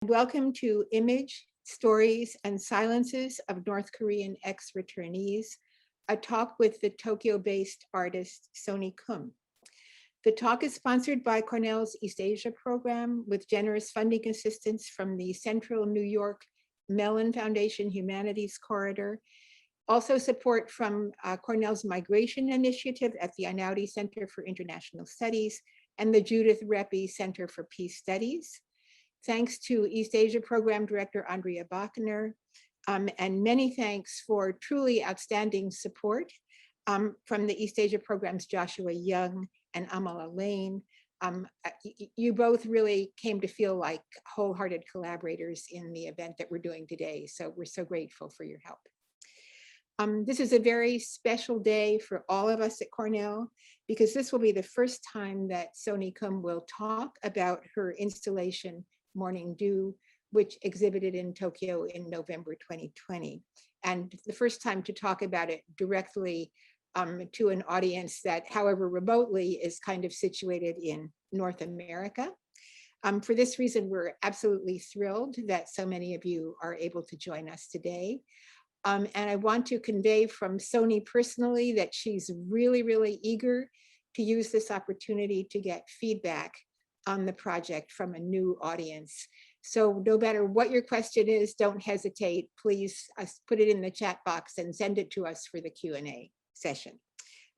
Welcome to Image, Stories, and Silences of North Korean Ex-Returnees, a talk with the Tokyo-based artist Soni Kum. The talk is sponsored by Cornell's East Asia program with generous funding assistance from the Central New York Mellon Foundation Humanities Corridor. Also support from Cornell's Migration Initiative at the Einaudi Center for International Studies and the Judith Repi Center for Peace Studies. Thanks to East Asia Program Director Andrea Bachner, and many thanks for truly outstanding support from the East Asia Program's Joshua Young and Amala Lane. You both really came to feel like wholehearted collaborators in the event that we're doing today, so we're so grateful for your help. This is a very special day for all of us at Cornell, because this will be the first time that Soni Kum will talk about her installation, Morning Dew, which exhibited in Tokyo in November 2020. And the first time to talk about it directly to an audience that, however remotely, is kind of situated in North America. For this reason, we're absolutely thrilled that so many of you are able to join us today. And I want to convey from Soni personally that she's really, really eager to use this opportunity to get feedback on the project from a new audience. So no matter what your question is, don't hesitate. Please put it in the chat box and send it to us for the Q&A session.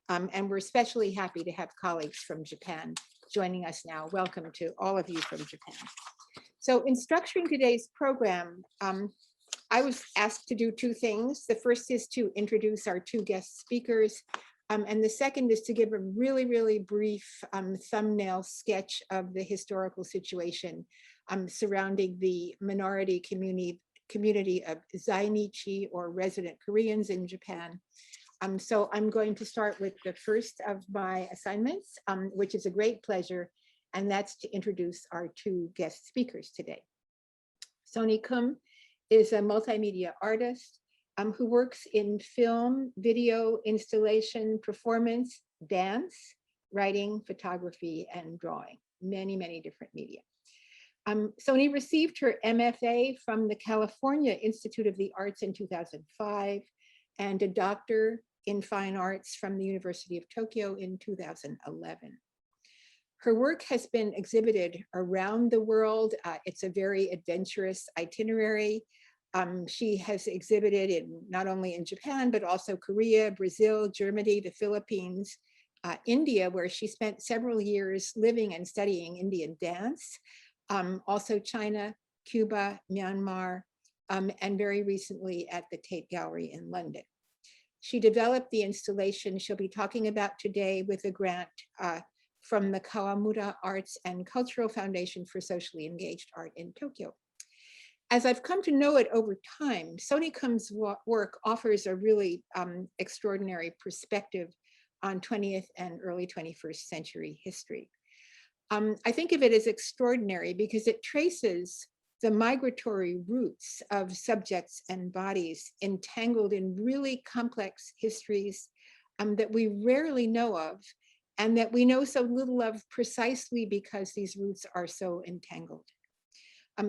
And we're especially happy to have colleagues from Japan joining us now. Welcome to all of you from Japan. So in structuring today's program, I was asked to do two things. The first is to introduce our two guest speakers. And the second is to give a really, really brief thumbnail sketch of the historical situation surrounding the minority community of zainichi, or resident Koreans in Japan. So I'm going to start with the first of my assignments, which is a great pleasure, and that's to introduce our two guest speakers today. Soni Kum is a multimedia artist who works in film, video, installation, performance, dance, writing, photography, and drawing, many, many different media. Soni received her MFA from the California Institute of the Arts in 2005 and a doctor in fine arts from the University of Tokyo in 2011. Her work has been exhibited around the world. It's a very adventurous itinerary. She has exhibited not only in Japan, but also Korea, Brazil, Germany, the Philippines, India, where she spent several years living and studying Indian dance, also China, Cuba, Myanmar, and very recently at the Tate Gallery in London. She developed the installation she'll be talking about today with a grant from the Kawamura Arts and Cultural Foundation for Socially Engaged Art in Tokyo. As I've come to know it over time, Soni Kum's work offers a really extraordinary perspective on 20th and early 21st century history. I think of it as extraordinary because it traces the migratory roots of subjects and bodies entangled in really complex histories that we rarely know of, and that we know so little of precisely because these roots are so entangled.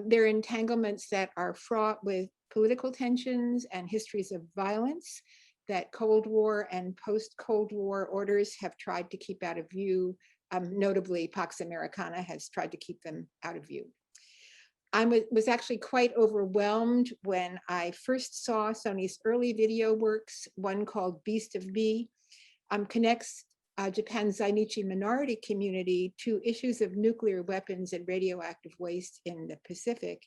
They're entanglements that are fraught with political tensions and histories of violence that Cold War and post-Cold War orders have tried to keep out of view. Notably, Pax Americana has tried to keep them out of view. I was actually quite overwhelmed when I first saw Soni's early video works, one called Beast of Me, connects Japan's zainichi minority community to issues of nuclear weapons and radioactive waste in the Pacific.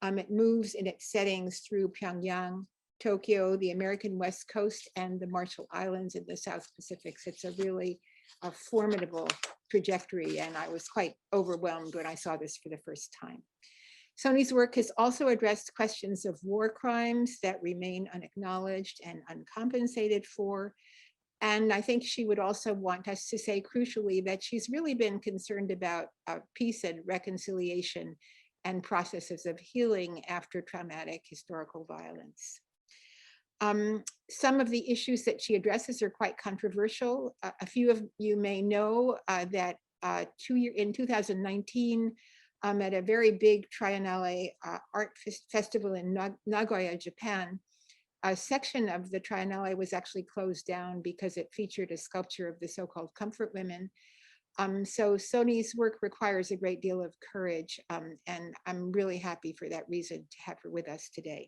It moves in its settings through Pyongyang, Tokyo, the American West Coast, and the Marshall Islands in the South Pacific. So it's a really formidable trajectory, and I was quite overwhelmed when I saw this for the first time. Soni's work has also addressed questions of war crimes that remain unacknowledged and uncompensated for. And I think she would also want us to say crucially that she's really been concerned about peace and reconciliation and processes of healing after traumatic historical violence. Some of the issues that she addresses are quite controversial. A few of you may know that in 2019, at a very big Triennale art festival in Nagoya, Japan. A section of the Triennale was actually closed down because it featured a sculpture of the so-called comfort women. So Soni's work requires a great deal of courage, and I'm really happy for that reason to have her with us today.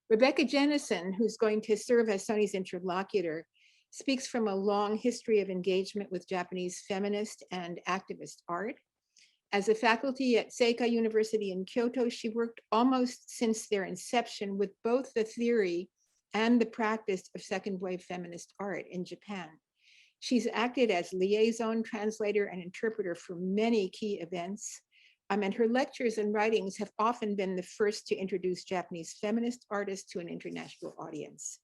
Rebecca Jennison, who's going to serve as Soni's interlocutor, speaks from a long history of engagement with Japanese feminist and activist art. As a faculty at Seika University in Kyoto, she worked almost since their inception with both the theory and the practice of second wave feminist art in Japan. She's acted as liaison, translator, and interpreter for many key events. And her lectures and writings have often been the first to introduce Japanese feminist artists to an international audience.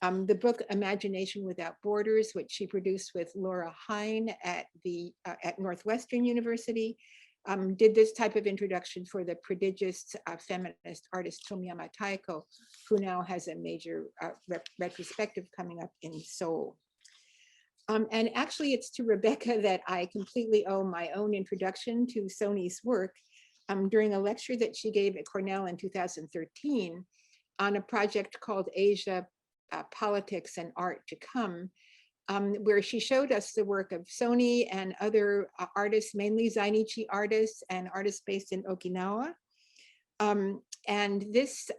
The book Imagination Without Borders, which she produced with Laura Hine at Northwestern University, did this type of introduction for the prodigious feminist artist Tomiyama Taiko, who now has a major retrospective coming up in Seoul. And actually, it's to Rebecca that I completely owe my own introduction to Soni's work during a lecture that she gave at Cornell in 2013 on a project called Asia, Politics and Art to Come, where she showed us the work of Soni and other artists, mainly zainichi artists and artists based in Okinawa. And this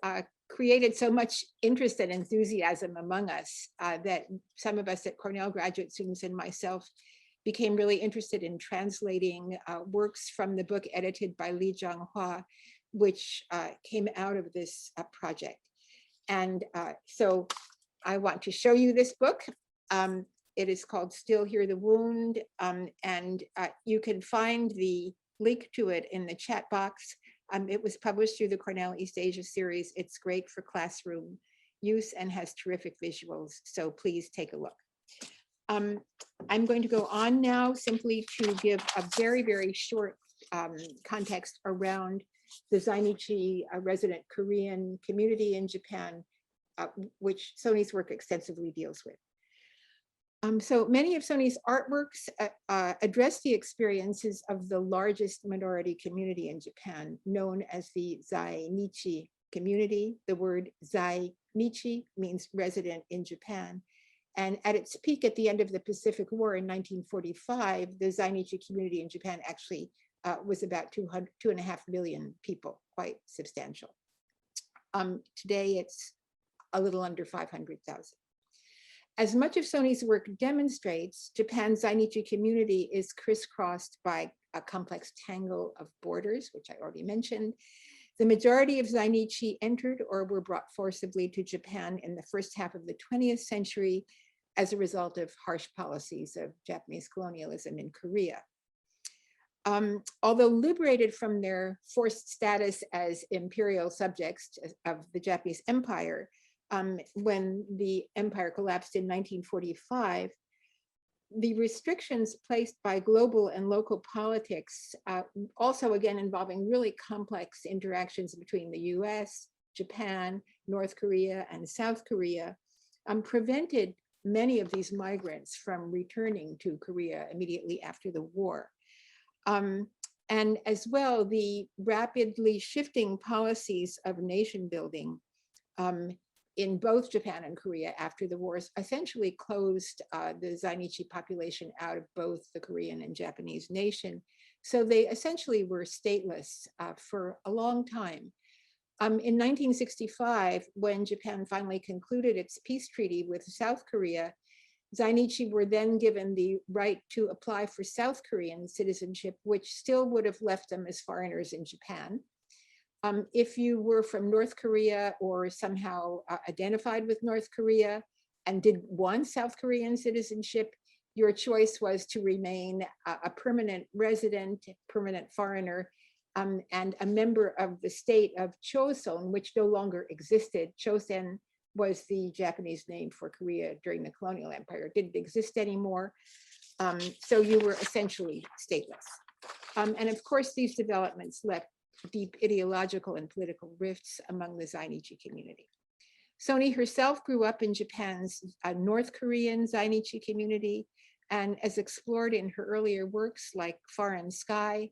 created so much interest and enthusiasm among us that some of us at Cornell graduate students and myself became really interested in translating works from the book edited by Li Jianghua, which came out of this project. And so I want to show you this book. It is called Still Hear the Wound, and you can find the link to it in the chat box. It was published through the Cornell East Asia series. It's great for classroom use and has terrific visuals, so please take a look. I'm going to go on now simply to give a very, very short context around the zainichi resident Korean community in Japan, which Soni's work extensively deals with. So many of Soni's artworks address the experiences of the largest minority community in Japan, known as the zainichi community. The word zainichi means resident in Japan. And at its peak at the end of the Pacific War in 1945, the zainichi community in Japan actually was about 2.5 million people, quite substantial. Today, it's a little under 500,000. As much of Soni's work demonstrates, Japan's zainichi community is crisscrossed by a complex tangle of borders, which I already mentioned. The majority of zainichi entered or were brought forcibly to Japan in the first half of the 20th century as a result of harsh policies of Japanese colonialism in Korea. Although liberated from their forced status as imperial subjects of the Japanese Empire, when the empire collapsed in 1945, the restrictions placed by global and local politics, also again involving really complex interactions between the US, Japan, North Korea, and South Korea, prevented many of these migrants from returning to Korea immediately after the war. And as well, the rapidly shifting policies of nation building in both Japan and Korea after the wars essentially closed the zainichi population out of both the Korean and Japanese nation. So they essentially were stateless for a long time. In 1965, when Japan finally concluded its peace treaty with South Korea, zainichi were then given the right to apply for South Korean citizenship, which still would have left them as foreigners in Japan. If you were from North Korea or somehow identified with North Korea and did want South Korean citizenship, your choice was to remain a permanent resident, permanent foreigner, and a member of the state of Choson, which no longer existed. Chosen was the Japanese name for Korea during the colonial empire. It didn't exist anymore. So you were essentially stateless. And of course, these developments left deep ideological and political rifts among the zainichi community. Soni herself grew up in Japan's North Korean zainichi community, and as explored in her earlier works like Far and Sky,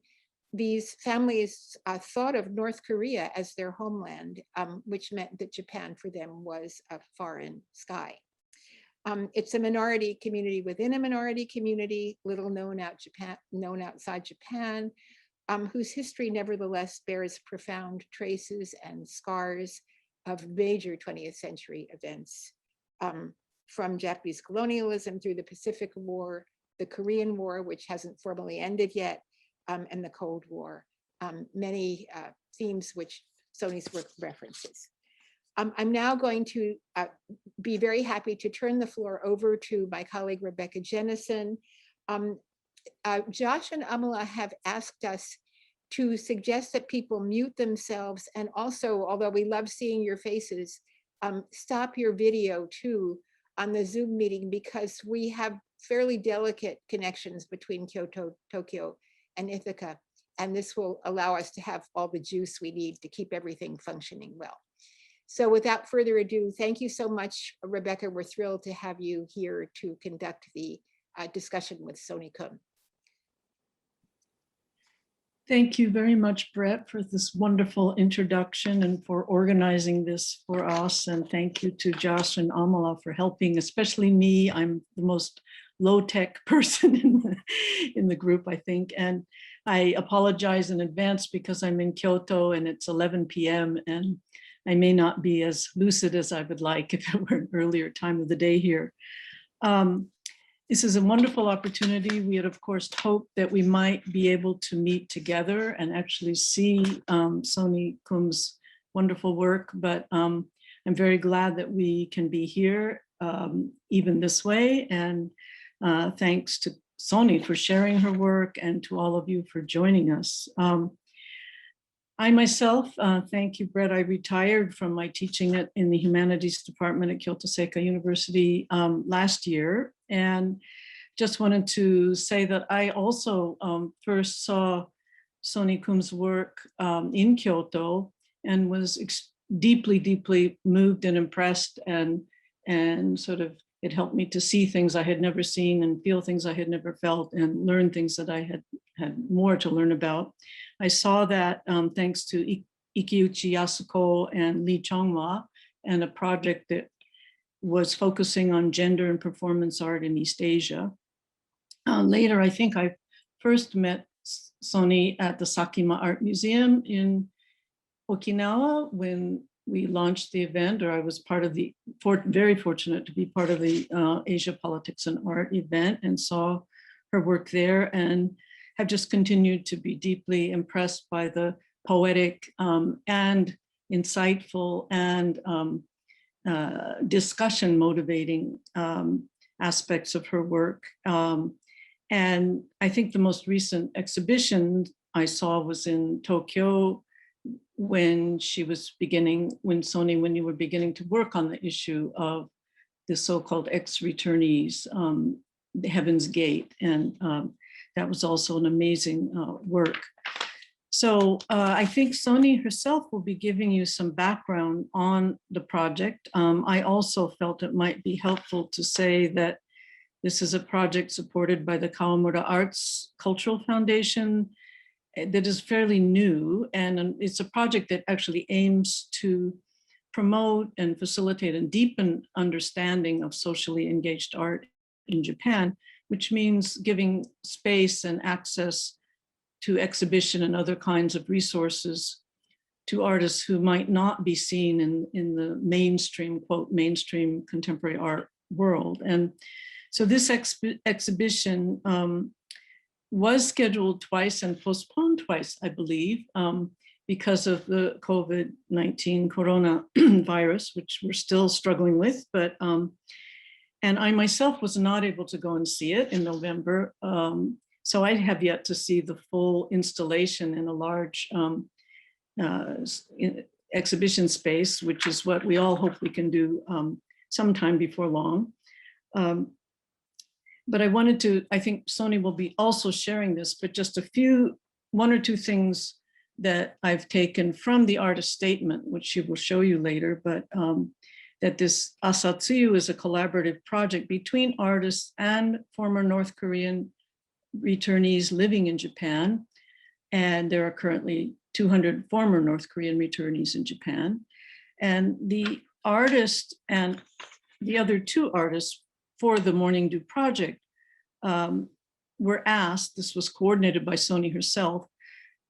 these families thought of North Korea as their homeland, which meant that Japan for them was a foreign sky. It's a minority community within a minority community, little known outside Japan, whose history nevertheless bears profound traces and scars of major 20th century events, from Japanese colonialism through the Pacific War, the Korean War, which hasn't formally ended yet, and the Cold War, many themes which Soni's work references. I'm now going to be very happy to turn the floor over to my colleague, Rebecca Jennison. Josh and Amala have asked us to suggest that people mute themselves, and also, although we love seeing your faces, stop your video too on the Zoom meeting, because we have fairly delicate connections between Kyoto, Tokyo, and Ithaca, and this will allow us to have all the juice we need to keep everything functioning well. So without further ado, thank you so much, Rebecca. We're thrilled to have you here to conduct the discussion with Soni Kum. Thank you very much, Brett, for this wonderful introduction and for organizing this for us. And thank you to Josh and Amala for helping, especially me. I'm the most low-tech person in the group, I think. And I apologize in advance because I'm in Kyoto and it's 11 p.m. and I may not be as lucid as I would like if it were an earlier time of the day here. This is a wonderful opportunity. We had, of course, hoped that we might be able to meet together and actually see Soni Kum's wonderful work, but I'm very glad that we can be here even this way. And thanks to Soni for sharing her work and to all of you for joining us. I myself, thank you, Brett, I retired from my teaching in the humanities department at Kyoto Seika University last year. And just wanted to say that I also first saw Soni Kum's work in Kyoto and was deeply, deeply moved and impressed, and sort of it helped me to see things I had never seen and feel things I had never felt and learn things that I had more to learn about. I saw that thanks to Ikiuchi Yasuko and Lee Chonghwa, and a project that was focusing on gender and performance art in East Asia. Later, I think I first met Soni at the Sakima Art Museum in Okinawa when we launched the event, or I was part of the, very fortunate to be part of the Asia Politics and Art event, and saw her work there, and have just continued to be deeply impressed by the poetic and insightful and discussion motivating aspects of her work. And I think the most recent exhibition I saw was in Tokyo when Soni, when you were beginning to work on the issue of the so-called ex-returnees, the Heaven's Gate. And that was also an amazing work. So I think Soni herself will be giving you some background on the project. I also felt it might be helpful to say that this is a project supported by the Kawamura Arts Cultural Foundation that is fairly new, and it's a project that actually aims to promote and facilitate and deepen understanding of socially engaged art in Japan, which means giving space and access to exhibition and other kinds of resources to artists who might not be seen in the mainstream, quote, mainstream contemporary art world. And so this exhibition was scheduled twice and postponed twice, I believe, because of the COVID-19 coronavirus, which we're still struggling with. But and I myself was not able to go and see it in November. So I have yet to see the full installation in a large exhibition space, which is what we all hope we can do sometime before long. But I wanted to, I think Soni will be also sharing this, but just one or two things that I've taken from the artist statement, which she will show you later, but that this Asatsuyu is a collaborative project between artists and former North Korean returnees living in Japan. And there are currently 200 former North Korean returnees in Japan. And the artist and the other two artists for the Morning Dew project were asked, this was coordinated by Soni herself,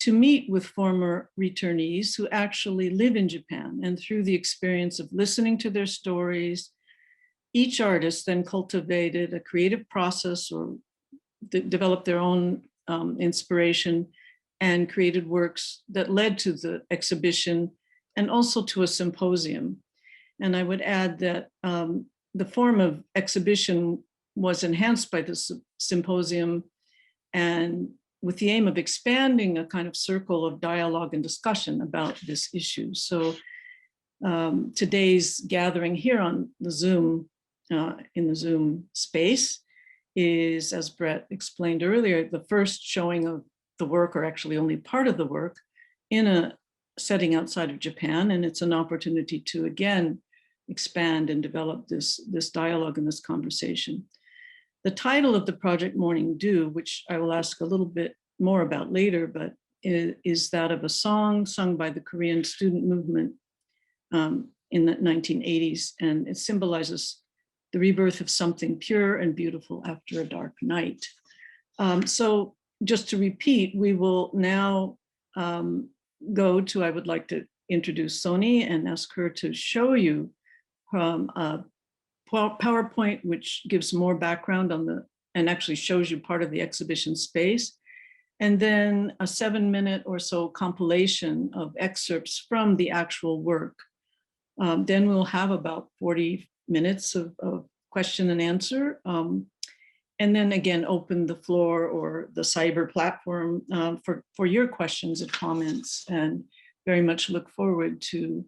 to meet with former returnees who actually live in Japan. And through the experience of listening to their stories, each artist then cultivated a creative process or developed their own inspiration and created works that led to the exhibition and also to a symposium. And I would add that the form of exhibition was enhanced by the symposium and with the aim of expanding a kind of circle of dialogue and discussion about this issue. So today's gathering here on the Zoom, in the Zoom space is, as Brett explained earlier, the first showing of the work, or actually only part of the work, in a setting outside of Japan. And it's an opportunity to, again, expand and develop this dialogue and this conversation. The title of the project, Morning Dew, which I will ask a little bit more about later, but is that of a song sung by the Korean student movement in the 1980s. And it symbolizes the rebirth of something pure and beautiful after a dark night. So just to repeat, we will now go to, I would like to introduce Soni and ask her to show you a PowerPoint, which gives more background on the, and actually shows you part of the exhibition space. And then a 7-minute or so compilation of excerpts from the actual work. Then we'll have about 40 minutes of question and answer. And then again, open the floor or the cyber platform for your questions and comments, and very much look forward to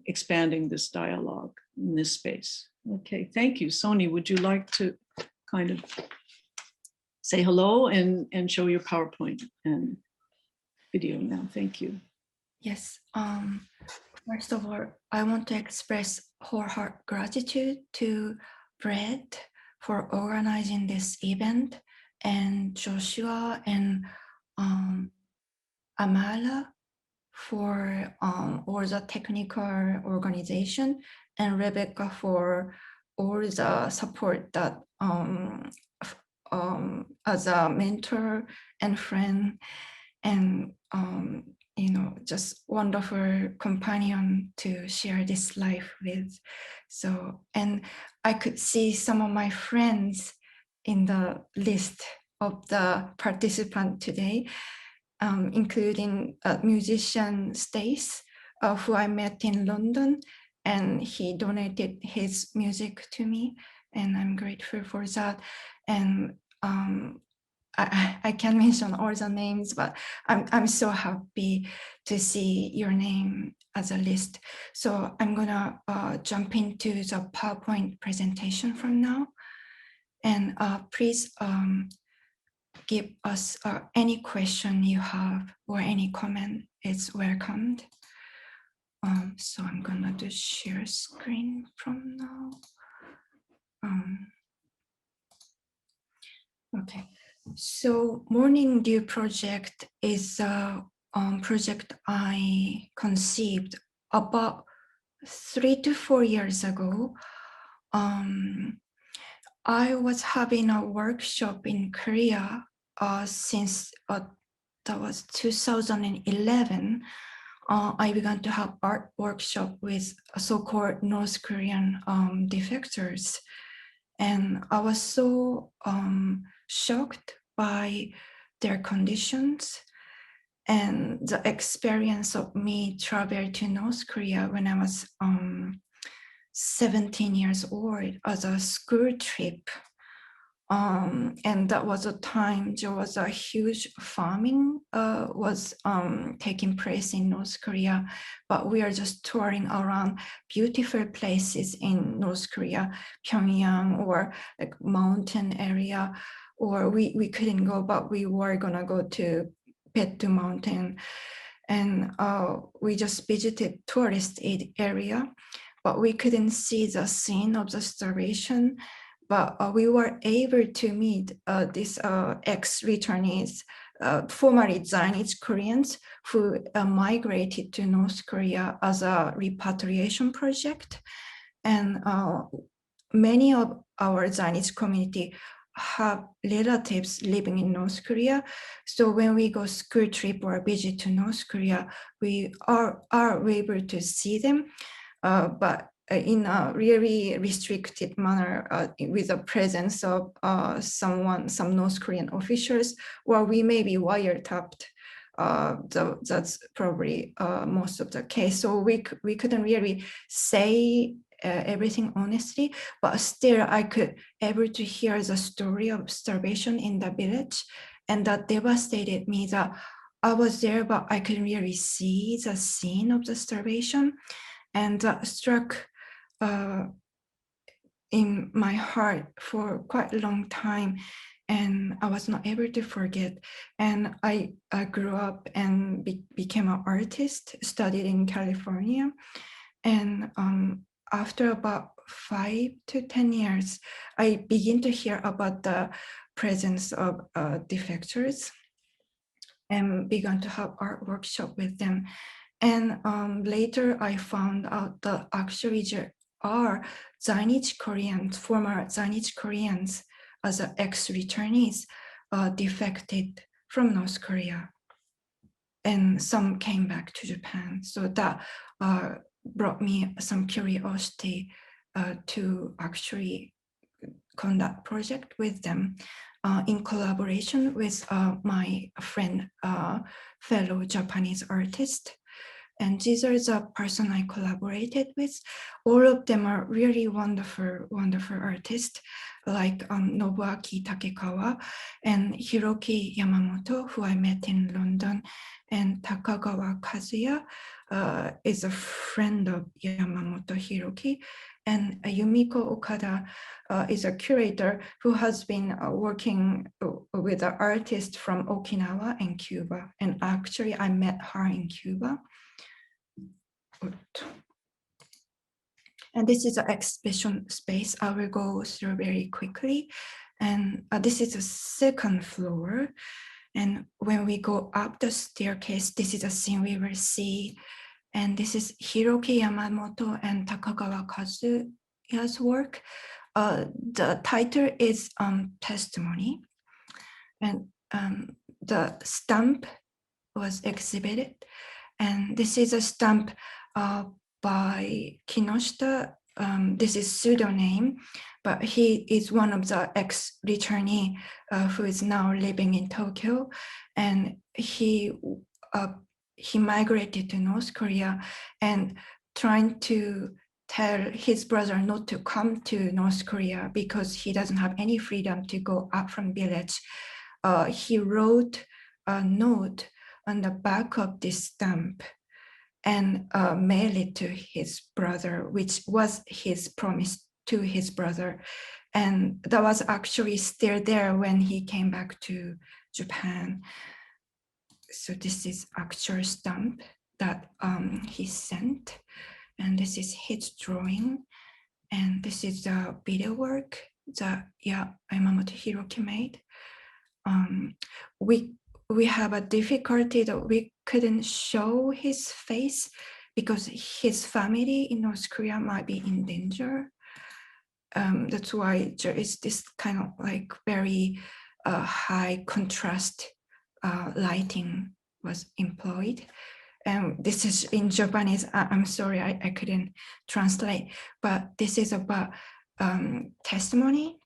expanding this dialogue in this space. Okay, thank you. Soni, would you like to kind of say hello and show your PowerPoint and video now? Thank you. Yes. First of all, I want to express wholehearted gratitude to Brett for organizing this event, and Joshua and Amala for all the technical organization, and Rebecca for all the support that as a mentor and friend, and you know, just wonderful companion to share this life with. So, and I could see some of my friends in the list of the participants today, including musician Stace, who I met in London, and he donated his music to me, and I'm grateful for that. And I can't mention all the names, but I'm so happy to see your name as a list. So I'm gonna jump into the PowerPoint presentation from now. And please give us any question you have or any comment is welcomed. So I'm gonna do share screen from now. Okay. So Morning Dew project is a project I conceived about 3 to 4 years ago. I was having a workshop in Korea since that was 2011. I began to have art workshop with so-called North Korean defectors. And I was so shocked by their conditions and the experience of me traveling to North Korea when I was 17 years old as a school trip. And that was a time there was a huge famine was taking place in North Korea, but we are just touring around beautiful places in North Korea, Pyongyang, or like mountain area, or we couldn't go, but we were gonna go to Pettu Mountain, and we just visited tourist area, but we couldn't see the scene of the starvation. But we were able to meet this ex-returnees formerly zainichi Koreans who migrated to North Korea as a repatriation project. And many of our zainichi community have relatives living in North Korea. So when we go school trip or visit to North Korea, we are able to see them, but in a really restricted manner, with the presence of some North Korean officials, or we may be wiretapped. That's probably most of the case. So we couldn't really say everything honestly, but still I could able to hear the story of starvation in the village, and that devastated me that I was there, but I couldn't really see the scene of the starvation, and that struck in my heart for quite a long time, and I was not able to forget. And I grew up and became an artist, studied in California, and after about 5 to 10 years, I began to hear about the presence of defectors and began to have art workshop with them. And later I found out that actually there are zainichi Koreans, former zainichi Koreans as ex-returnees defected from North Korea. And some came back to Japan. So that brought me some curiosity to actually conduct project with them in collaboration with my friend, fellow Japanese artist. And these are the person I collaborated with. All of them are really wonderful, wonderful artists, like Nobuaki Takekawa and Hiroki Yamamoto, who I met in London, and Takagawa Kazuya is a friend of Yamamoto Hiroki, and Yumiko Okada is a curator who has been working with an artist from Okinawa and Cuba. And actually I met her in Cuba. And this is an exhibition space. I will go through very quickly. And this is the second floor. And when we go up the staircase, this is a scene we will see. And this is Hiroki Yamamoto and Takagawa Kazuya's work. The title is Testimony. And the stamp was exhibited. And this is a stamp by Kinoshita. This is pseudonym, but he is one of the ex-returnee who is now living in Tokyo. And he migrated to North Korea and trying to tell his brother not to come to North Korea because he doesn't have any freedom to go out from village. He wrote a note on the back of this stamp and mail it to his brother, which was his promise to his brother. And that was actually still there when he came back to Japan. So this is actual stamp that he sent. And this is his drawing. And this is the video work that Yamamoto Hiroki made. We have a difficulty that we couldn't show his face because his family in North Korea might be in danger. That's why there is this kind of like very high contrast lighting was employed. And this is in Japanese. I'm sorry, I couldn't translate, but this is about testimony.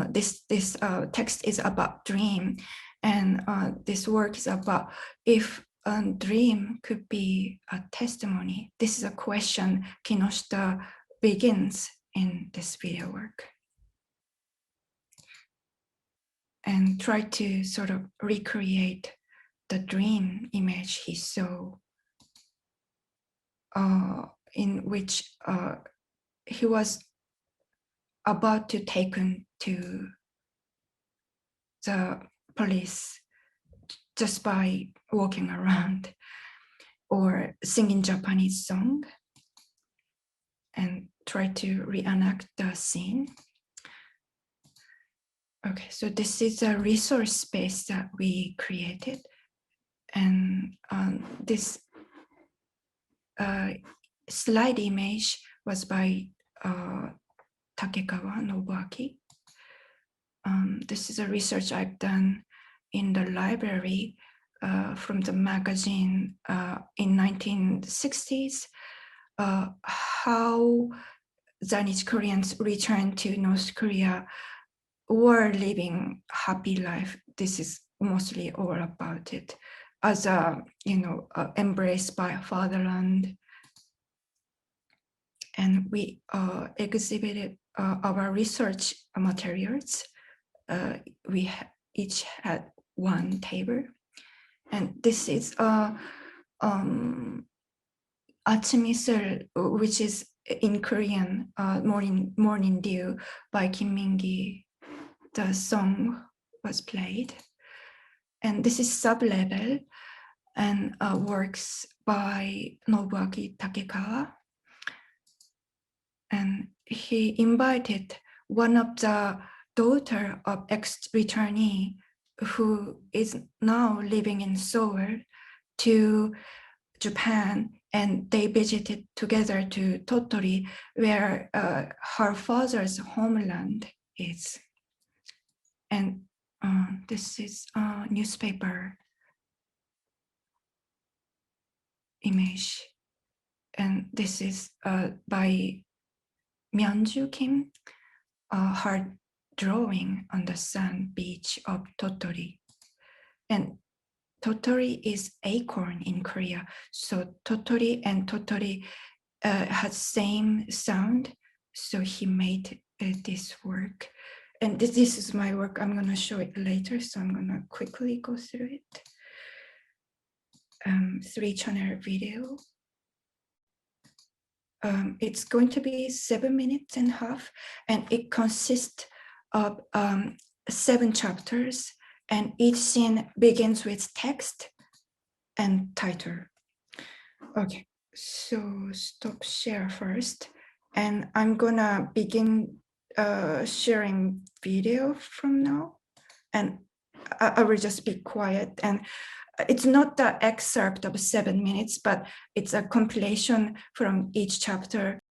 This text is about dream, and this work is about if a dream could be a testimony. This is a question Kinoshita begins in this video work, and try to sort of recreate the dream image he saw, in which he was about to taken to the police just by walking around or singing Japanese song, and try to reenact the scene. Okay, so this is a resource space that we created. And this slide image was by Takekawa Nobuaki. This is a research I've done in the library from the magazine in 1960s, how zainichi Koreans returned to North Korea were living happy life. This is mostly all about it, as a embraced by fatherland. And we exhibited our research materials. We each had one table, and this is Atsumi, which is in Korean, Morning Dew by Kim Min-gi. The song was played. And this is Sub-Level and works by Nobuaki Takekawa. And he invited one of the daughter of ex-returnee who is now living in Seoul to Japan, and they visited together to Tottori, where her father's homeland is. And this is a newspaper image. And this is by Myunju Kim, her drawing on the sand beach of Tottori. And Tottori is acorn in Korea. So Tottori and Tottori had same sound. So he made this work. And this is my work. I'm going to show it later. So I'm going to quickly go through it. 3-channel video. It's going to be 7.5 minutes, and it consists of 7 chapters, and each scene begins with text and title. Okay, so stop share first, and I'm gonna begin sharing video from now, and I will just be quiet. And it's not the excerpt of 7 minutes, but it's a compilation from each chapter.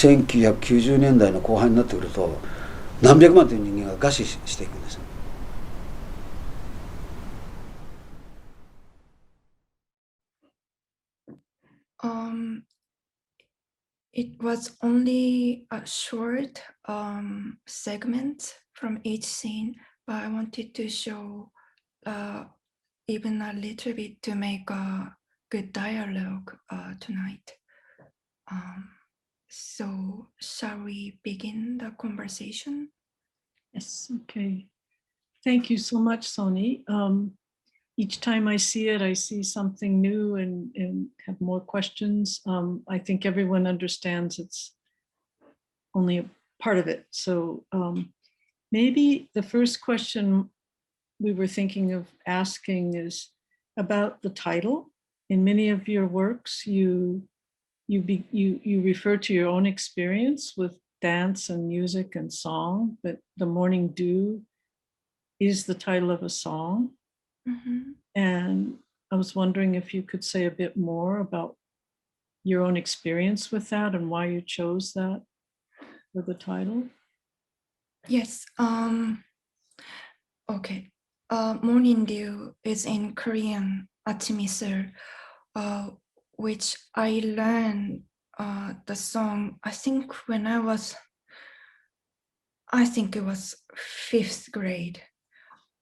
1990年代の後半になってくると何百万という人間が餓死していくんです。It was only a short segment from each scene, but I wanted to show even a little bit to make a good dialogue tonight. So shall we begin the conversation? Yes, okay. Thank you so much, Soni. Each time I see it, I see something new and have more questions. I think everyone understands it's only a part of it. So maybe the first question we were thinking of asking is about the title. In many of your works, you refer to your own experience with dance and music and song, but The Morning Dew is the title of a song. Mm-hmm. And I was wondering if you could say a bit more about your own experience with that and why you chose that for the title. Yes. Okay. Morning Dew is in Korean Achimisur, which I learned the song, I think it was 5th grade.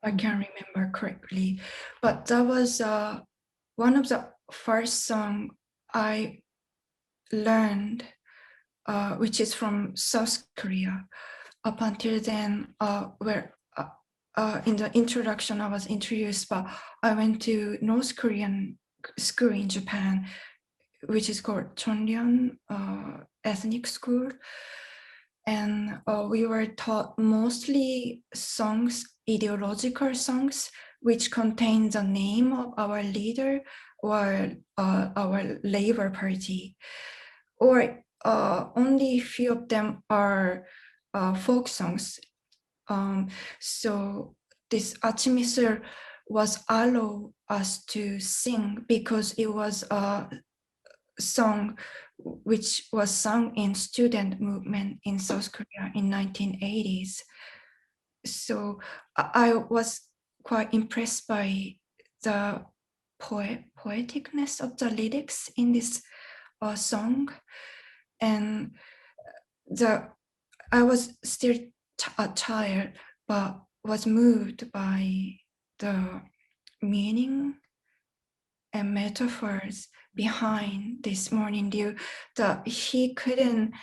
I can't remember correctly, but that was one of the first song I learned, which is from South Korea. Up until then, where in the introduction I was introduced, but I went to North Korean school in Japan, which is called Chonryun Ethnic School. And we were taught mostly songs, ideological songs, which contain the name of our leader or our Labor Party. Or only few of them are folk songs. So this Achimisur was allowed us to sing because it was a song which was sung in student movement in South Korea in 1980s. So I was quite impressed by the poeticness of the lyrics in this song. And I was still a child, but was moved by the meaning and metaphors behind this Morning Dew that he couldn't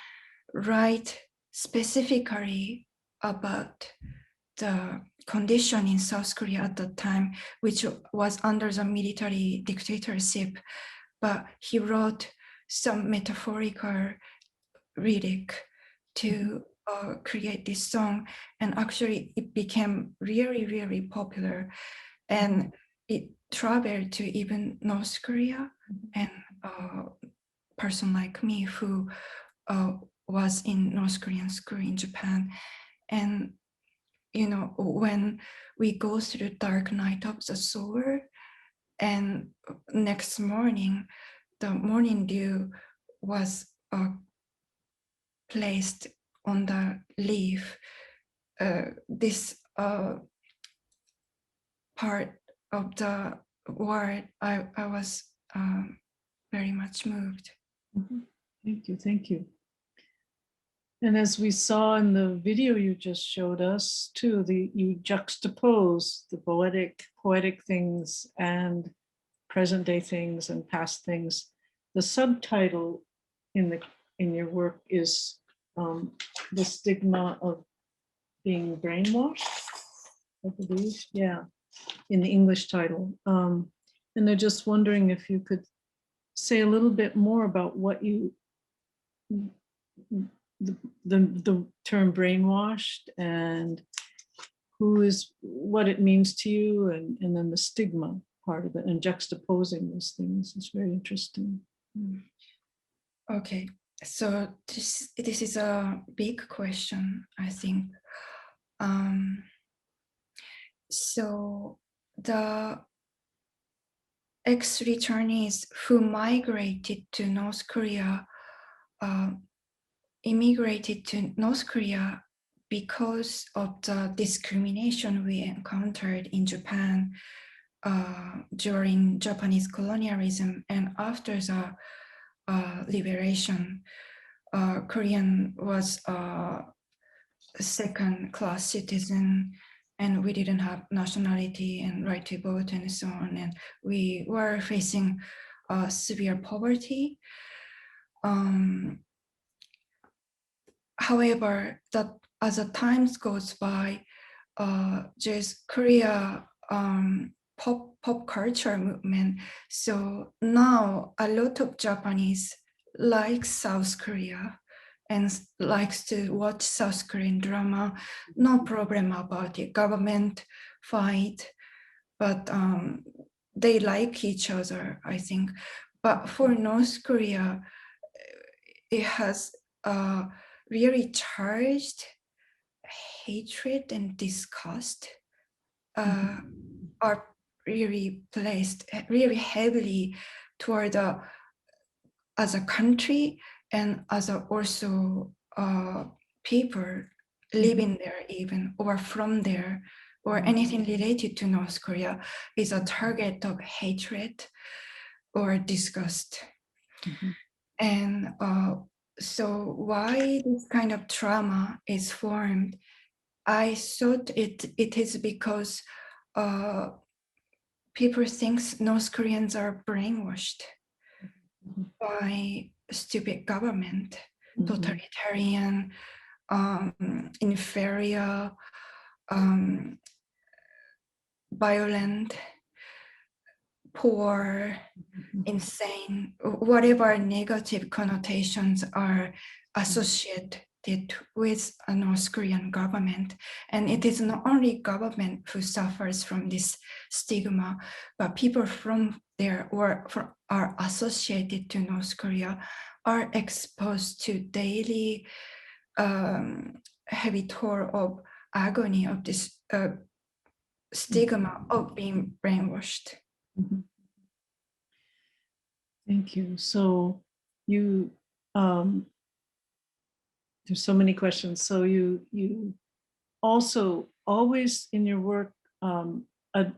write specifically about the condition in South Korea at the time, which was under the military dictatorship, but he wrote some metaphorical lyric to create this song, and actually it became really, really popular, and it traveled to even North Korea, and a person like me who was in North Korean school in Japan. And you know, when we go through dark night of the soul, and next morning the Morning Dew was placed on the leaf, this part of the word, I was very much moved. Mm-hmm. Thank you. And as we saw in the video you just showed us too, you juxtapose the poetic things and present day things and past things. The subtitle in your work is The Stigma of Being Brainwashed, I believe. Yeah, in the English title. And they're just wondering if you could say a little bit more about what you the term brainwashed and what it means to you, and then the stigma part of it, and juxtaposing those things is very interesting. Okay, so this is a big question, I think. So the ex-returnees who migrated to North Korea immigrated to North Korea because of the discrimination we encountered in Japan during Japanese colonialism and after the liberation. Korean was a second-class citizen, and we didn't have nationality and right to vote and so on, and we were facing severe poverty. However, that as the times goes by, there's Korea pop culture movement. So now a lot of Japanese like South Korea and likes to watch South Korean drama. No problem about it. Government fight, but they like each other, I think. But for North Korea, it has really charged hatred and disgust are really placed really heavily toward as a country and as a also people living there even or from there or anything related to North Korea is a target of hatred or disgust. And so why this kind of trauma is formed, I thought it is because people think North Koreans are brainwashed by stupid government, totalitarian, inferior, violent, poor, insane, whatever negative connotations are associated with a North Korean government. And it is not only government who suffers from this stigma, but people from there or are associated to North Korea are exposed to daily heavy toll of agony of this stigma of being brainwashed. Thank you. So you, there's so many questions. So you also always in your work are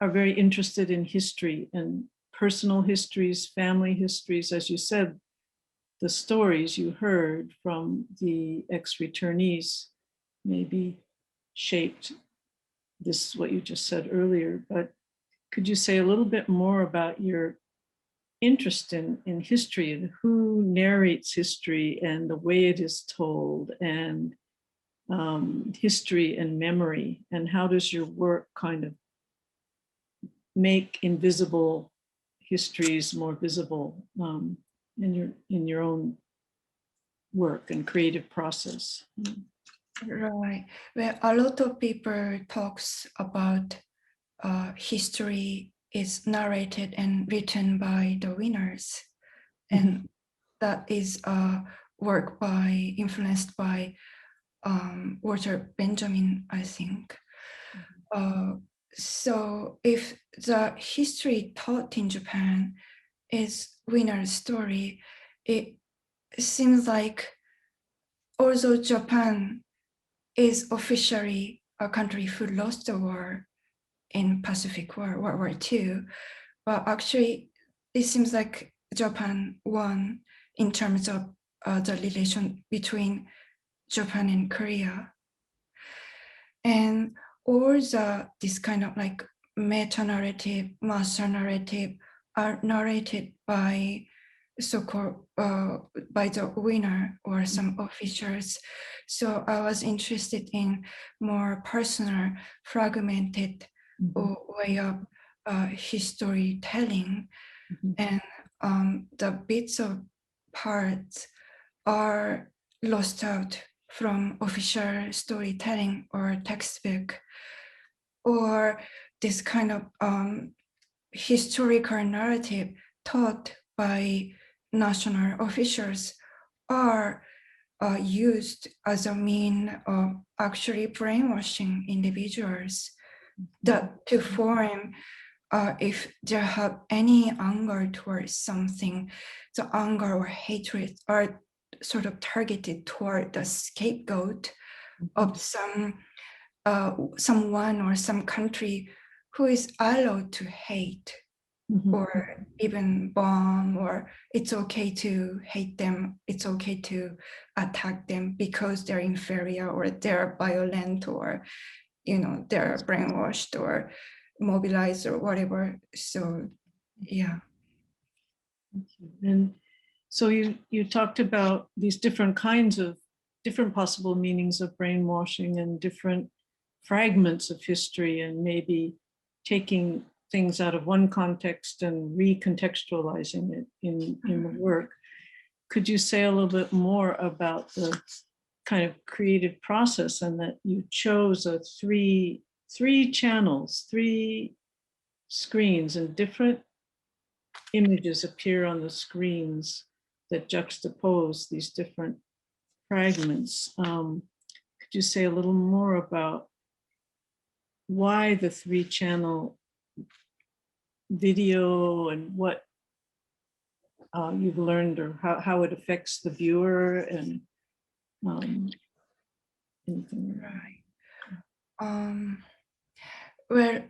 very interested in history and personal histories, family histories. As you said, the stories you heard from the ex-returnees maybe shaped this, what you just said earlier, but could you say a little bit more about your interest in history and who narrates history and the way it is told and history and memory, and how does your work kind of make invisible histories more visible in your own work and creative process? Right. Well, a lot of people talks about history is narrated and written by the winners, and that is work by influenced by Walter Benjamin, I think. So if the history taught in Japan is winner's story, it seems like although Japan is officially a country who lost the war in Pacific War, World War II, but actually it seems like Japan won in terms of the relation between Japan and Korea. And all this kind of like meta-narrative, master narrative are narrated by so-called by the winner or some officials. So I was interested in more personal, fragmented way of history telling, and the bits of parts are lost out from official storytelling or textbook, or this kind of historical narrative taught by national officials are used as a mean of actually brainwashing individuals that to form if they have any anger towards something, the anger or hatred are sort of targeted toward the scapegoat of someone or some country who is allowed to hate or even bomb, or it's okay to hate them, it's okay to attack them because they're inferior or they're violent or they're brainwashed or mobilized or whatever. So yeah. And so you talked about these different possible meanings of brainwashing and different fragments of history, and maybe taking things out of one context and recontextualizing it in the work. Could you say a little bit more about the kind of creative process, and that you chose three channels, 3 screens, and different images appear on the screens that juxtapose these different fragments. Could you say a little more about why the 3-channel video and what you've learned, or how it affects the viewer, and anything? Right. Well,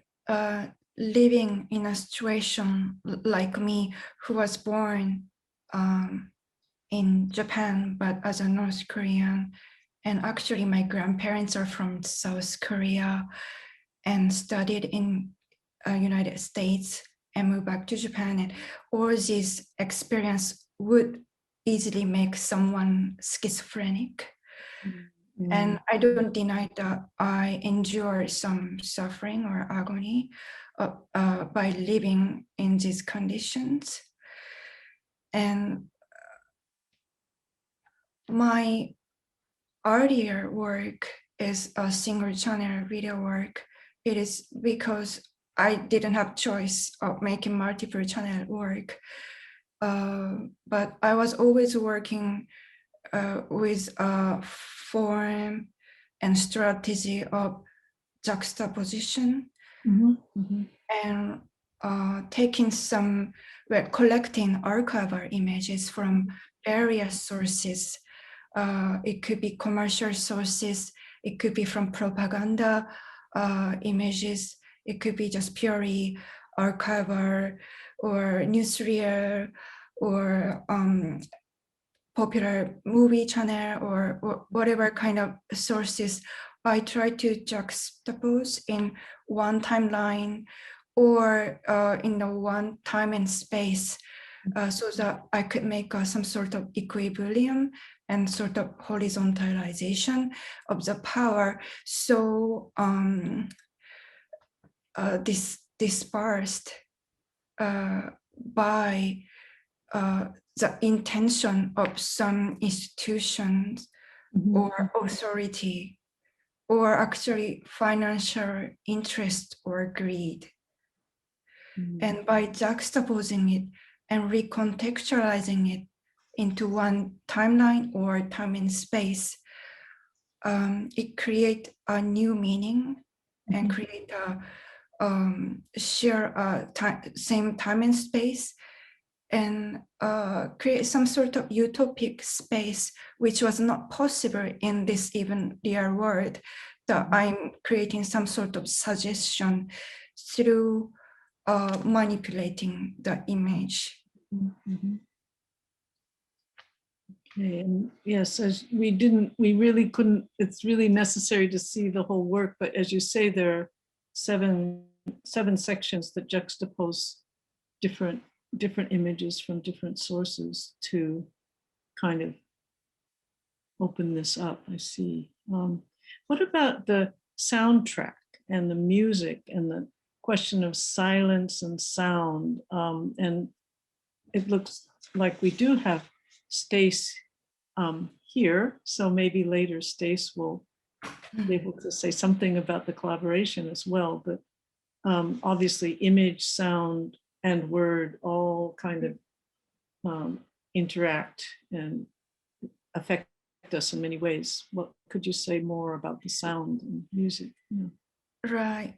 living in a situation like me, who was born in Japan, but as a North Korean, and actually my grandparents are from South Korea and studied in United States and moved back to Japan, and all this experience would easily make someone schizophrenic. And I don't deny that I endure some suffering or agony by living in these conditions. And my earlier work is a single channel video work. It is because I didn't have choice of making multiple channel work. But I was always working with a form and strategy of juxtaposition, and taking collecting archival images from various sources. It could be commercial sources, it could be from propaganda images, it could be just purely archival or newsreel or popular movie channel or whatever kind of sources. I try to juxtapose in one timeline or in the one time and space, so that I could make some sort of equilibrium and sort of horizontalization of the power. So dispersed by the intention of some institutions or authority, or actually financial interest or greed. And by juxtaposing it and recontextualizing it into one timeline or time and space, it creates a new meaning and create a same time and space, and create some sort of utopic space, which was not possible in this even real world, that I'm creating some sort of suggestion through manipulating the image. Okay, and yes, as we really couldn't, it's really necessary to see the whole work, but as you say, there are seven sections that juxtapose different images from different sources to kind of open this up. I see. What about the soundtrack and the music and the question of silence and sound? And it looks like we do have Stace here, so maybe later Stace will be able to say something about the collaboration as well. But obviously image, sound, and word all kind of interact and affect us in many ways. What could you say more about the sound and music? Yeah. Right.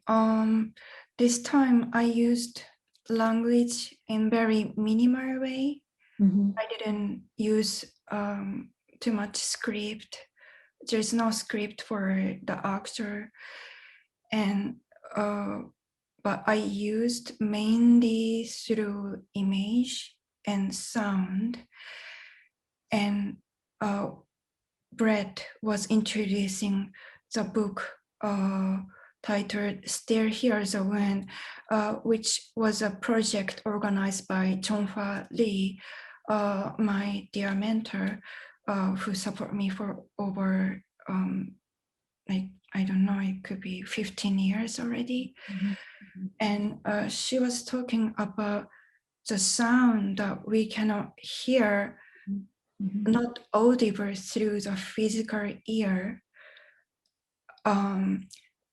This time I used language in very minimal way. I didn't use too much script. There's no script for the actor, and but I used mainly through image and sound. And Brett was introducing the book titled Still Hears the Wind, which was a project organized by Chongfa Lee, my dear mentor, who supported me for over, like, I don't know, it could be 15 years already. And she was talking about the sound that we cannot hear, not audible through the physical ear,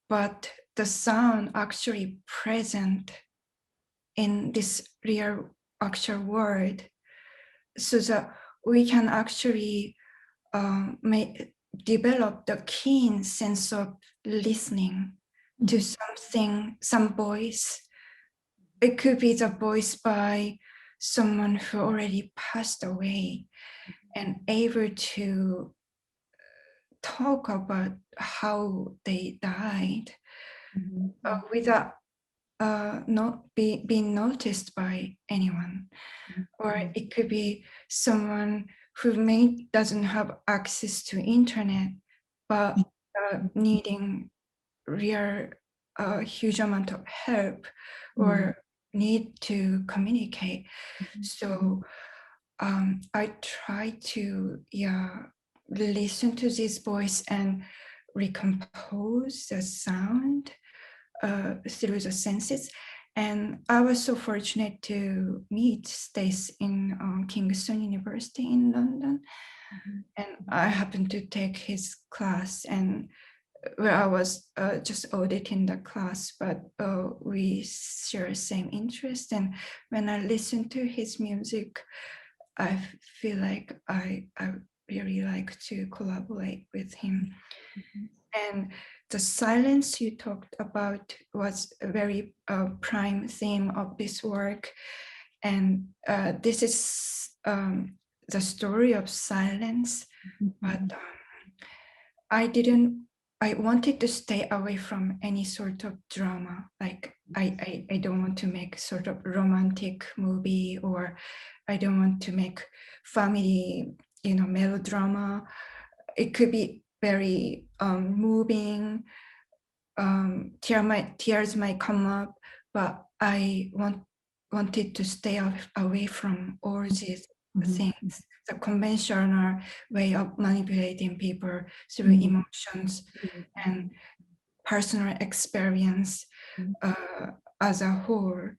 but the sound actually present in this real actual world, so that we can actually develop the keen sense of listening to something, some voice. It could be the voice by someone who already passed away, and able to talk about how they died without not being noticed by anyone. Or it could be someone who doesn't have access to internet, but needing real huge amount of help or need to communicate. So I try to listen to this voice and recompose the sound through the senses. And I was so fortunate to meet Stace in Kingston University in London. And I happened to take his class, and where I was just auditing the class, but we share the same interest. And when I listen to his music, I feel like I really like to collaborate with him. And the silence you talked about was a very prime theme of this work. And this is the story of silence, but I wanted to stay away from any sort of drama. Like I don't want to make sort of romantic movie, or I don't want to make family, melodrama. It could be very moving. Tears might come up, but I wanted to stay away from all these things. The conventional way of manipulating people through emotions and personal experience as a whole.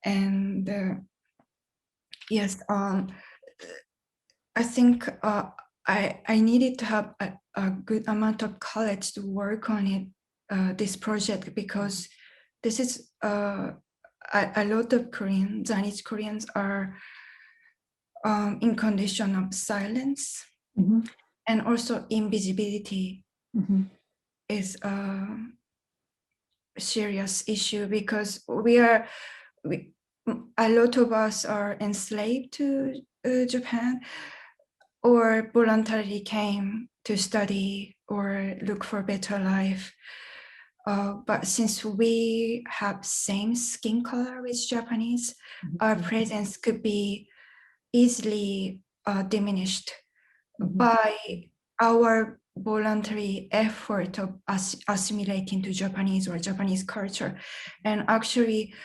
And yes, I think I needed to have a good amount of courage to work on it, this project, because this is a lot of Chinese Koreans are in condition of silence, and also invisibility is a serious issue, because a lot of us are enslaved to Japan, or voluntarily came to study or look for better life. But since we have same skin color with Japanese, our presence could be easily diminished by our voluntary effort of assimilating to Japanese or Japanese culture. And actually,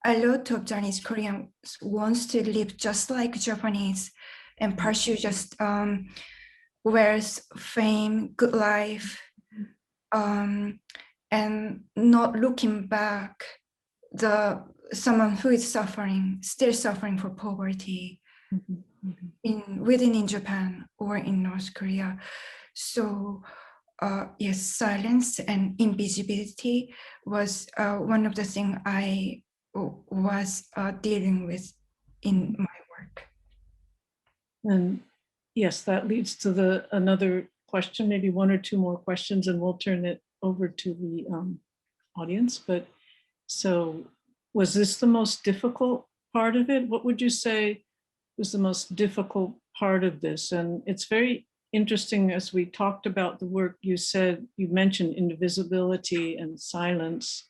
a lot of Chinese Koreans wants to live just like Japanese and pursue just wealth, fame, good life, and not looking back, someone who is still suffering for poverty within Japan or in North Korea. So yes, silence and invisibility was one of the things I was dealing with in my work. And yes, that leads to another question, maybe one or two more questions, and we'll turn it over to the audience. But so was this the most difficult part of it? What would you say was the most difficult part of this? And it's very interesting as we talked about the work, you mentioned invisibility and silence,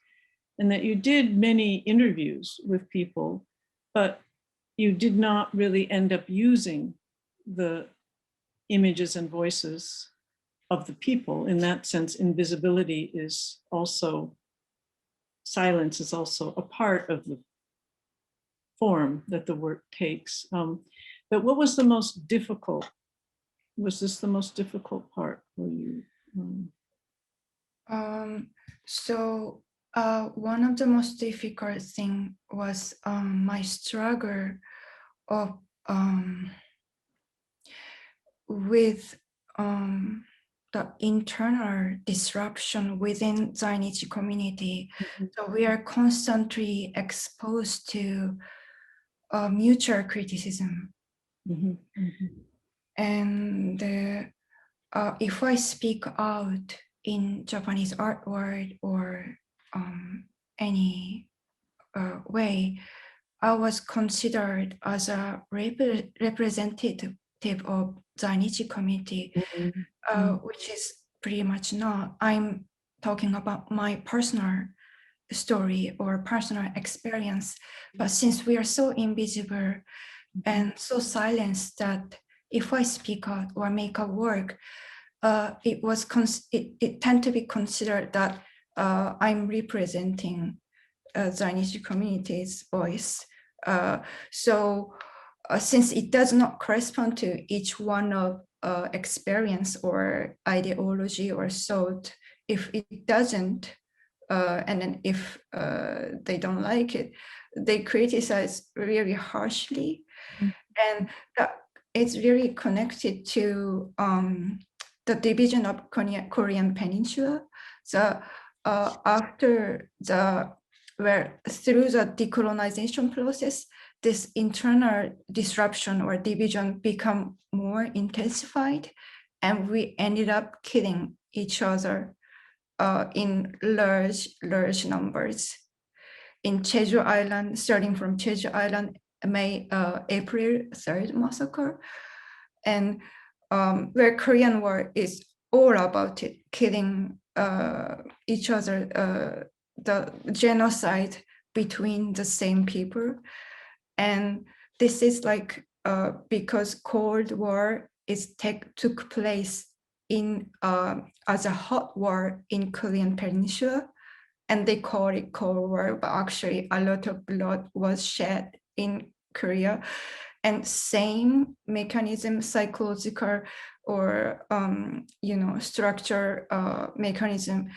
and that you did many interviews with people, but you did not really end up using the images and voices of the people. In that sense, invisibility is also, silence is also a part of the form that the work takes. But what was the most difficult? Was this the most difficult part for you? So one of the most difficult thing was my struggle of with the internal disruption within zainichi community. So we are constantly exposed to mutual criticism. And if I speak out in Japanese art world or any way, I was considered as a representative of zainichi community, which is pretty much not. I'm talking about my personal story or personal experience, but since we are so invisible and so silenced that if I speak out or make a work, it tend to be considered that I'm representing zainichi community's voice. So since it does not correspond to each one of experience or ideology or thought, if it doesn't, and then if they don't like it, they criticize really harshly. And it's really connected to the division of Korean Peninsula. So after through the decolonization process, this internal disruption or division become more intensified, and we ended up killing each other in large numbers. In Jeju Island, starting from Jeju Island, April 3rd massacre, and where Korean War is all about it, killing each other, the genocide between the same people. And this is like because Cold War took place in as a hot war in Korean Peninsula, and they call it Cold War, but actually a lot of blood was shed in Korea. And same mechanism, psychological or structure mechanism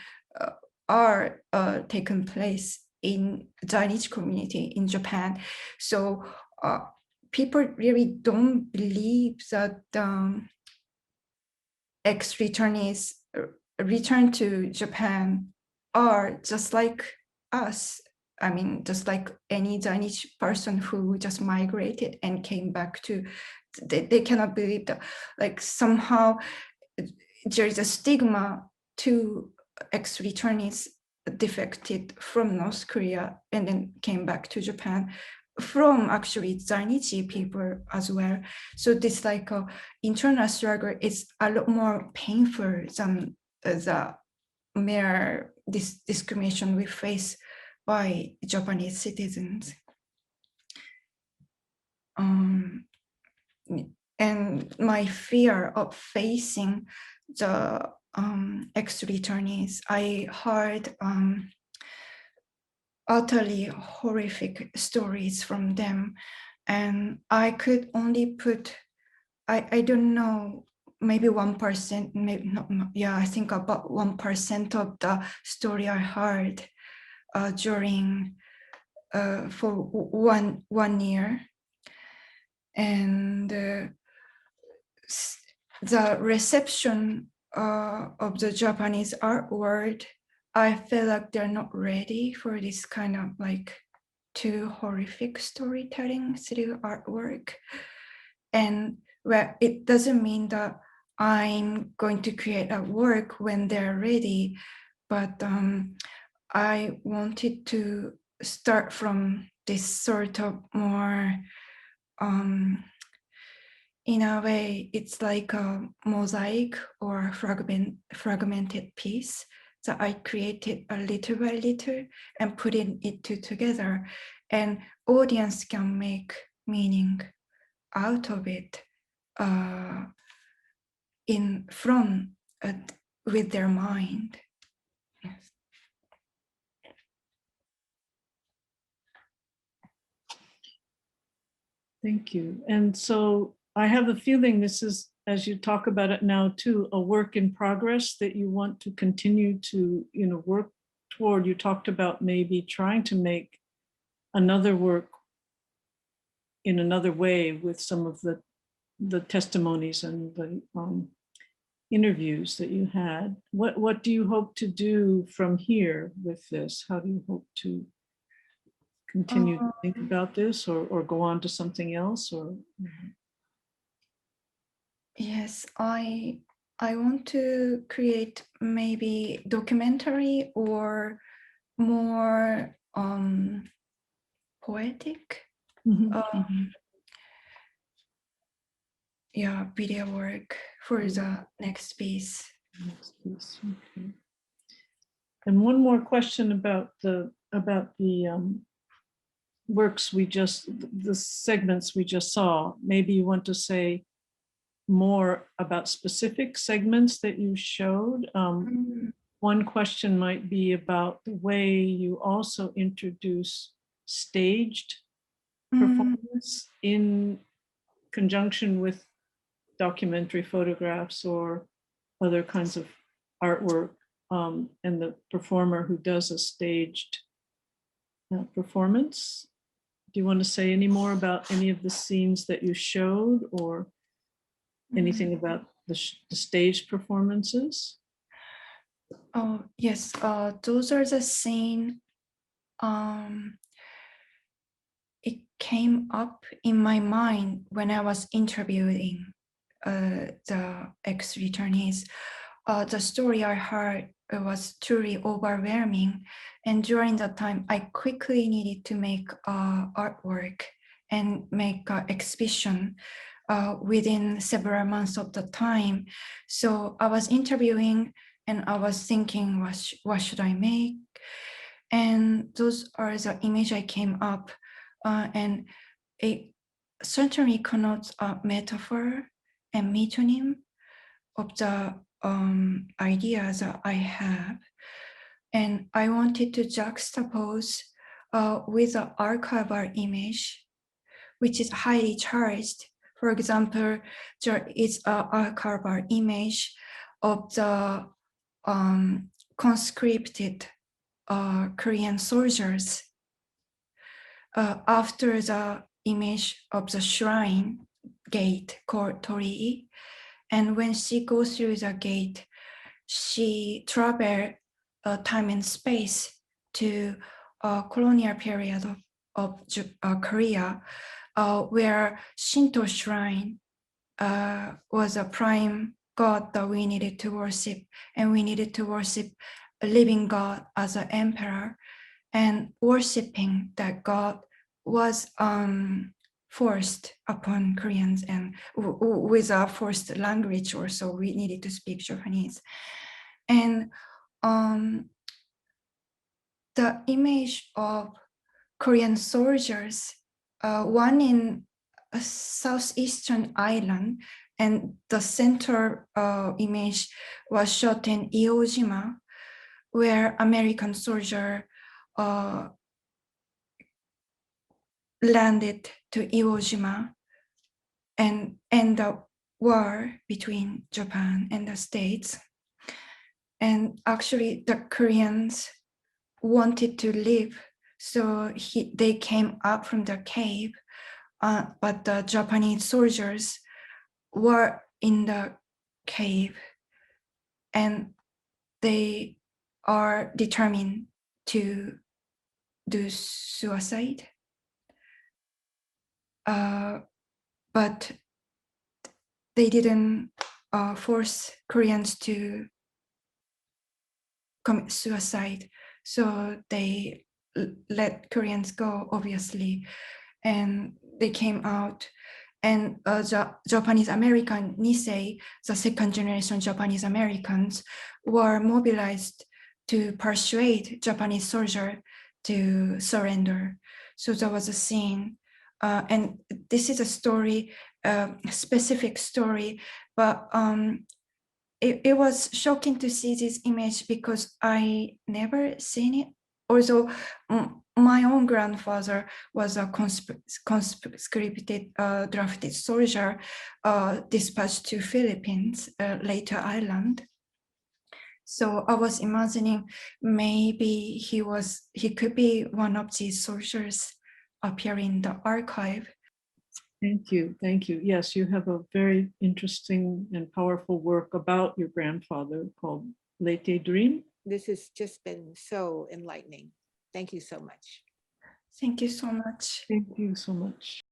are taken place in zainichi community in Japan. So people really don't believe that ex-returnees return to Japan are just like us. I mean, just like any zainichi person who just migrated and came back to, they cannot believe that, like somehow there is a stigma to ex-returnees defected from North Korea and then came back to Japan from actually zainichi people as well. So this like internal struggle is a lot more painful than the mere discrimination we face by Japanese citizens. And my fear of facing the ex-returnees, I heard utterly horrific stories from them, and I could only put, I don't know, maybe 1%, maybe not, yeah, I think about 1% of the story I heard during for one year. And the reception of the Japanese art world, I feel like they're not ready for this kind of like too horrific storytelling through artwork. And well, it doesn't mean that I'm going to create a work when they're ready, but I wanted to start from this sort of more in a way, it's like a mosaic or fragmented piece that I created a little by little and putting it together, and audience can make meaning out of it in from with their mind. Yes. Thank you. And so I have a feeling this is, as you talk about it now too, a work in progress that you want to continue to, work toward. You talked about maybe trying to make another work in another way with some of the testimonies and the interviews that you had. What do you hope to do from here with this? How do you hope to continue to think about this, or go on to something else? Or Yes, I want to create maybe documentary or more poetic video work for the next piece. Okay. And one more question about the works the segments we just saw. Maybe you want to say more about specific segments that you showed. One question might be about the way you also introduce staged performance in conjunction with documentary photographs or other kinds of artwork, and the performer who does a staged performance. Do you want to say any more about any of the scenes that you showed, or anything about the staged performances? Oh, yes, those are the scenes. It came up in my mind when I was interviewing the ex-returnees. The story I heard was truly overwhelming, and during that time, I quickly needed to make artwork and make an exhibition within several months of the time. So I was interviewing and I was thinking, what should I make? And those are the image I came up, and it certainly connotes a metaphor and metonym of the ideas that I have. And I wanted to juxtapose with an archival image, which is highly charged. For example, there is an archival image of the conscripted Korean soldiers after the image of the shrine gate called Torii. And when she goes through the gate, she travels time and space to a colonial period of Korea, where Shinto shrine was a prime god that we needed to worship, and we needed to worship a living God as an emperor, and worshiping that God was forced upon Koreans, and with a forced language also, we needed to speak Japanese. And the image of Korean soldiers, one in a southeastern island, and the center image was shot in Iwo Jima, where American soldier landed to Iwo Jima and end the war between Japan and the States. And actually the Koreans wanted to leave, so they came up from the cave, but the Japanese soldiers were in the cave, and they are determined to do suicide. But they didn't force Koreans to commit suicide. So they let Koreans go, obviously. And they came out, and Japanese American Nisei, the second generation Japanese Americans, were mobilized to persuade Japanese soldier to surrender. So there was a scene, and this is a story, specific story, but it was shocking to see this image because I never seen it. Also, my own grandfather was a conscripted drafted soldier dispatched to Philippines, later island. So I was imagining maybe he could be one of these soldiers appearing in the archive. Thank you. Thank you. Yes, you have a very interesting and powerful work about your grandfather called Late Dream. This has just been so enlightening. Thank you so much. Thank you so much. Thank you so much.